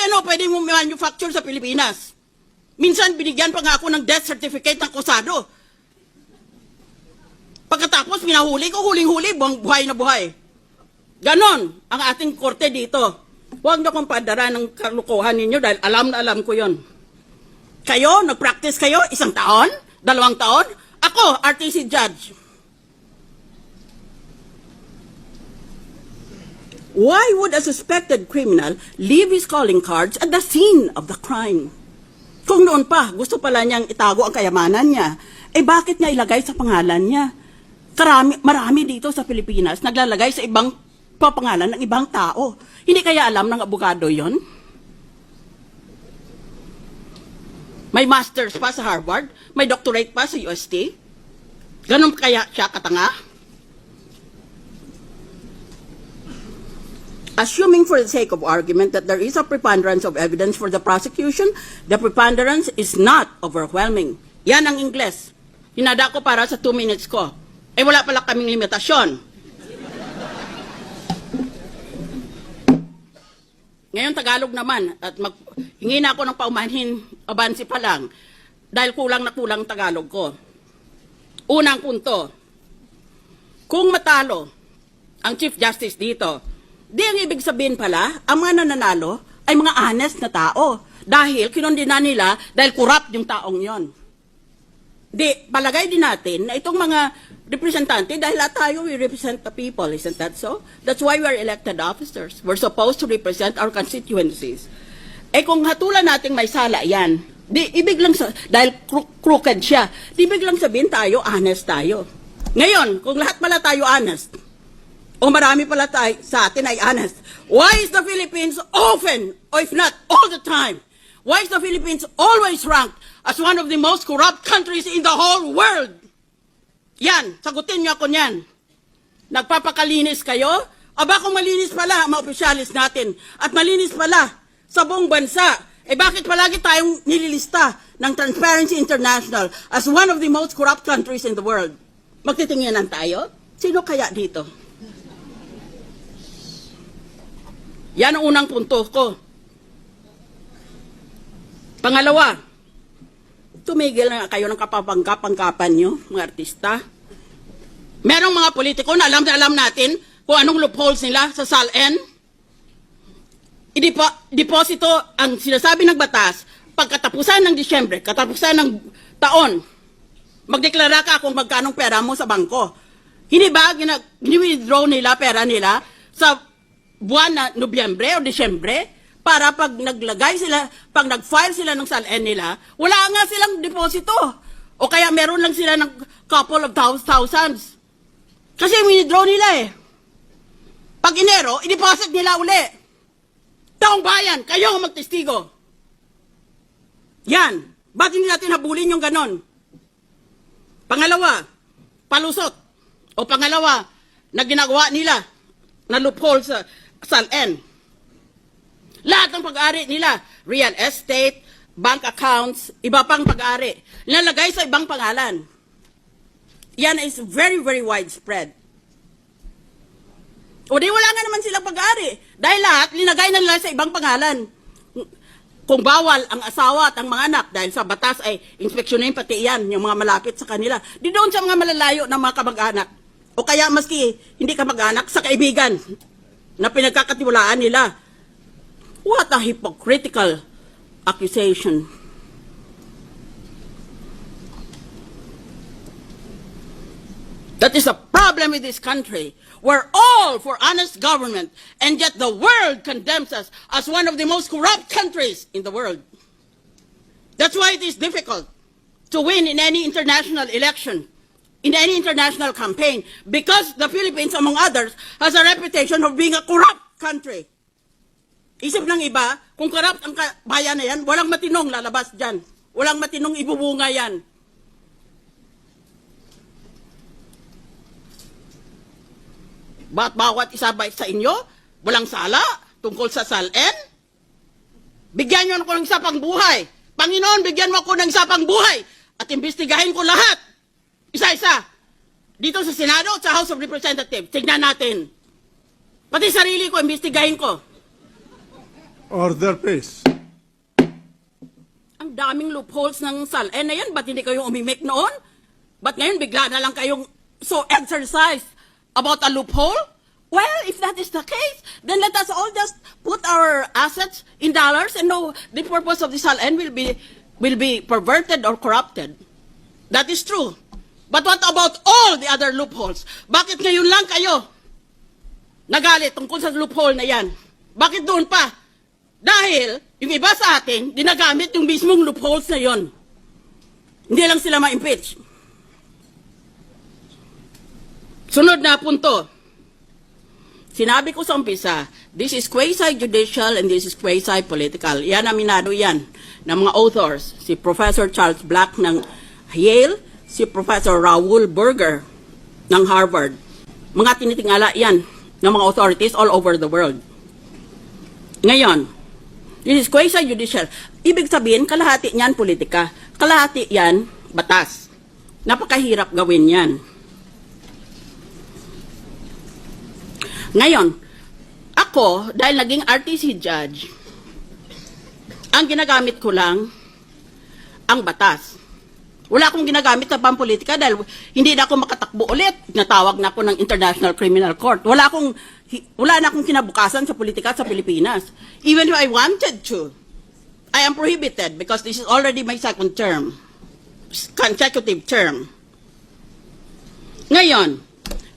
ano pwede mo manufacture sa Pilipinas. Minsan binigyan pa nga ako ng death certificate ng kusado. Pagkatapos minahuli ko, huling-huli, buhay na buhay. Ganon ang ating korte dito. Huwag na kong padara ng kalukuhan ninyo dahil alam na alam ko yon. Kayo, nag-practice kayo, 1 taon, 2 taon. Ako, RTC judge. Why would a suspected criminal leave his calling cards at the scene of the crime? Kung noon pa, gusto pala niyang itago ang kayamanan niya, eh bakit niya ilagay sa pangalan niya? Marami dito sa Pilipinas naglalagay sa ibang papangalan ng ibang tao. Hindi kaya alam ng abogado yon? May master's pa sa Harvard, may doctorate pa sa UST. Ganun kaya siya katanga? Assuming for the sake of argument that there is a preponderance of evidence for the prosecution, the preponderance is not overwhelming. Yan ang Ingles. Hinada ko para sa 2 minutes ko. Eh wala pala kaming limitasyon. Ngayon Tagalog naman, at hingi na ako ng paumanhin, abansi pa lang, dahil kulang na kulang Tagalog ko. Unang punto, kung matalo ang Chief Justice dito, di ang ibig sabihin pala, ang mga nananalo ay mga honest na tao. Dahil kinondena nila dahil corrupt yung taong yon. Di, palagay din natin na itong mga representante, dahil lahat tayo, we represent the people, isn't that so? That's why we are elected officers. We're supposed to represent our constituencies. Eh kung hatulan natin may sala yan, di, ibig lang dahil crooked siya, di ibig lang sabihin tayo, honest tayo. Ngayon, kung lahat pala tayo honest, o marami pala tayo sa atin ay honest, why is the Philippines often, or if not all the time, why is the Philippines always ranked as one of the most corrupt countries in the whole world? Yan, sagutin niyo ako niyan. Nagpapakalinis kayo? Aba kung malinis pala ang mga opisyalis natin at malinis pala sa buong bansa, eh bakit palagi tayong nililista ng Transparency International as one of the most corrupt countries in the world? Magtitinginan tayo? Sino kaya dito? Yan ang unang punto ko. Pangalawa, tumigil na kayo ng kapapangkapan nyo, mga artista. Merong mga politiko na alam natin kung anong loopholes nila sa SALN. Deposito ang sinasabi ng batas pagkatapusan ng Disyembre, katapusan ng taon. Magdeklara ka kung magkanong pera mo sa bangko. Hindi ba gini-withdraw nila pera nila sa buwan na Nobyembre o Disyembre para pag naglagay sila, pag nag-file sila ng SALN nila, wala nga silang deposito. O kaya meron lang sila ng couple of thousands. Kasi withdraw nila eh. Pag Enero, i-deposit nila uli. Taong bayan, kayo ang magtestigo. Yan. Ba't hindi natin habulin yung ganon? Pangalawa, palusot. O pangalawa, na ginagawa nila na loophole sa SALN. Lahat ng pag-ari nila, real estate, bank accounts, iba pang pag-ari, nilalagay sa ibang pangalan. Yan is very, very widespread. O di wala nga naman silang pag-ari. Dahil lahat, linagay na nila sa ibang pangalan. Kung bawal ang asawa at ang mga anak, dahil sa batas ay inspeksyonin pati yan, yung mga malapit sa kanila, di doon sa mga malalayo ng mga kamag-anak. O kaya maski hindi kamag-anak, sa kaibigan na pinagkakatiwalaan nila. What a hypocritical accusation. That is a problem with this country. We're all for honest government, and yet the world condemns us as one of the most corrupt countries in the world. That's why it is difficult to win in any international election, in any international campaign, because the Philippines, among others, has a reputation of being a corrupt country. Isip ng iba, kung corrupt ang bayan na yan, walang matinong lalabas dyan. Walang matinong ibubunga yan. Ba't bawat isa ba sa inyo, walang sala tungkol sa SALN? Bigyan nyo ako ng isa pang buhay. Panginoon, bigyan mo ako ng isa pang buhay at imbestigahin ko lahat. Isa-isa. Dito sa Senado at sa House of Representatives. Tignan natin. Pati sarili ko, imbestigahin ko. Order, please. Ang daming loopholes ng SALN na yan. Ba't hindi kayo umimik noon? Ba't ngayon bigla na lang kayong so exercised about a loophole? Well, if that is the case, then let us all just put our assets in dollars and know the purpose of the SALN will be perverted or corrupted. That is true. But what about all the other loopholes? Bakit ngayon lang kayo nagalit tungkol sa loophole na yan? Bakit doon pa? Dahil yung iba sa atin, ginagamit yung mismong loopholes na yon. Hindi lang sila ma-impeach. Sunod na punto. Sinabi ko sa umpisa, this is quasi-judicial and this is quasi-political. Yan, aminado yan ng mga authors. Si Professor Charles Black ng Yale, si Professor Raoul Berger ng Harvard. Mga tinitingala yan ng mga authorities all over the world. Ngayon, this is quasi-judicial. Ibig sabihin, kalahati niyan politika. Kalahati yan batas. Napakahirap gawin yan. Ngayon, ako, dahil naging RTC judge, ang ginagamit ko lang ang batas. Wala akong ginagamit sa pampolitika dahil hindi na ako makatakbo ulit. Natawag na ako ng International Criminal Court. Wala na akong kinabukasan sa politika sa Pilipinas. Even if I wanted to, I am prohibited because this is already my second term, consecutive term. Ngayon,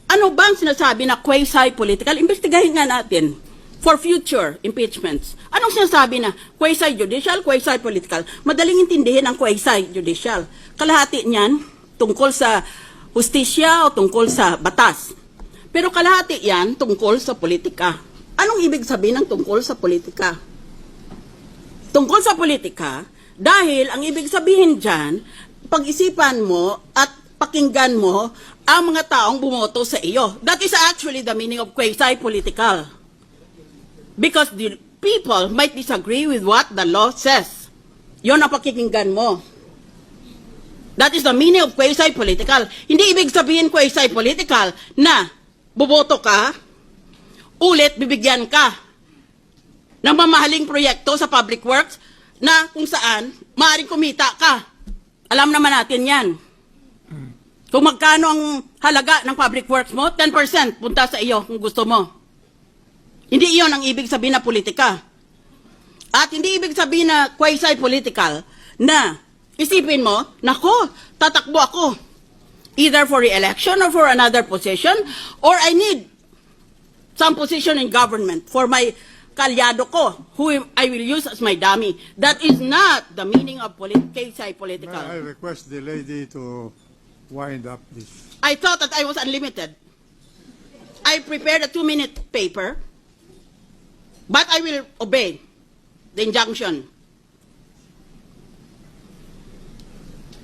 ano bang sinasabi na quasi-political? Investigahin nga natin for future impeachments. Anong sinasabi na quasi-judicial, quasi-political? Madaling intindihin ang quasi-judicial. Kalahati niyan tungkol sa hustisya o tungkol sa batas. Pero kalahati yan tungkol sa politika. Anong ibig sabihin ng tungkol sa politika? Tungkol sa politika, dahil ang ibig sabihin dyan, pag-isipan mo at pakinggan mo ang mga taong bumoto sa iyo. That is actually the meaning of quasi-political. Because the people might disagree with what the law says. Yon ang pakikinggan mo. That is the meaning of quasi-political. Hindi ibig sabihin quasi-political na buboto ka, ulit bibigyan ka ng mamahaling proyekto sa public works na kung saan maaaring kumita ka. Alam naman natin yan. Kung magkano ang halaga ng public works mo, 10% punta sa iyo kung gusto mo. Hindi iyon ang ibig sabihin na politika. At hindi ibig sabihin na quasi-political na isipin mo, nako, tatakbo ako. Either for re-election or for another position, or I need some position in government for my kalyado ko, who I will use as my dummy. That is not the meaning of quasi-political. May I request the lady to wind up this. I thought that I was unlimited. I prepared a 2-minute paper, but I will obey the injunction.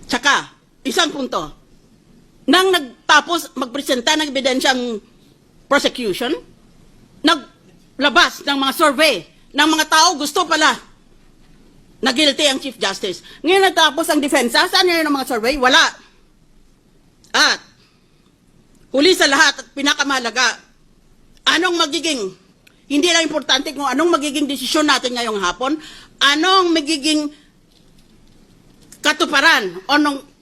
Tsaka, isang punto. Nang nagtapos magpresenta ng ebidensyang prosecution, naglabas ng mga survey ng mga tao gusto pala na guilty ang Chief Justice. Ngayon nagtapos ang defensa, saan yun ang mga survey? Wala. At, huli sa lahat at pinakamahalaga, anong magiging, hindi lang importante kung anong magiging desisyon natin ngayong hapon, anong magiging katuparan,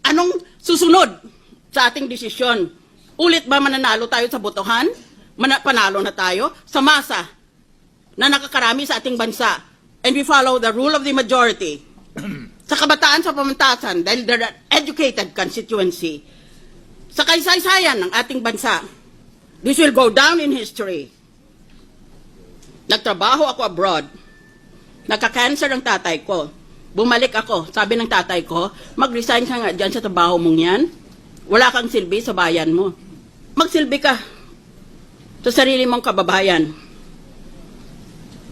anong susunod sa ating desisyon. Ulit ba mananalo tayo sa botohan? Panalo na tayo sa masa na nakakarami sa ating bansa. And we follow the rule of the majority. Sa kabataan sa pamantasan, dahil they're an educated constituency, sa kaysaysayan ng ating bansa, this will go down in history. Nagtrabaho ako abroad. Nagka-cancer ang tatay ko. Bumalik ako. Sabi ng tatay ko, mag-resign ka nga dyan sa trabaho mong yan. Wala kang silbi sa bayan mo. Magsilbi ka sa sarili mong kababayan.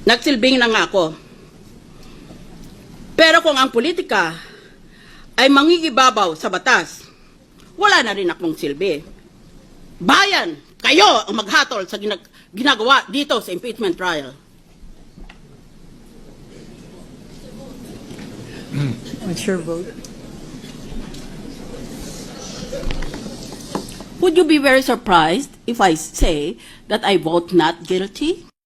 Nagsilbing na nga ako. Pero kung ang politika ay mangigibabaw sa batas, wala na rin akong silbi. Bayan, kayo ang maghatol sa ginagawa dito sa impeachment trial. What's your vote? Would you be very surprised if I say that I vote not guilty?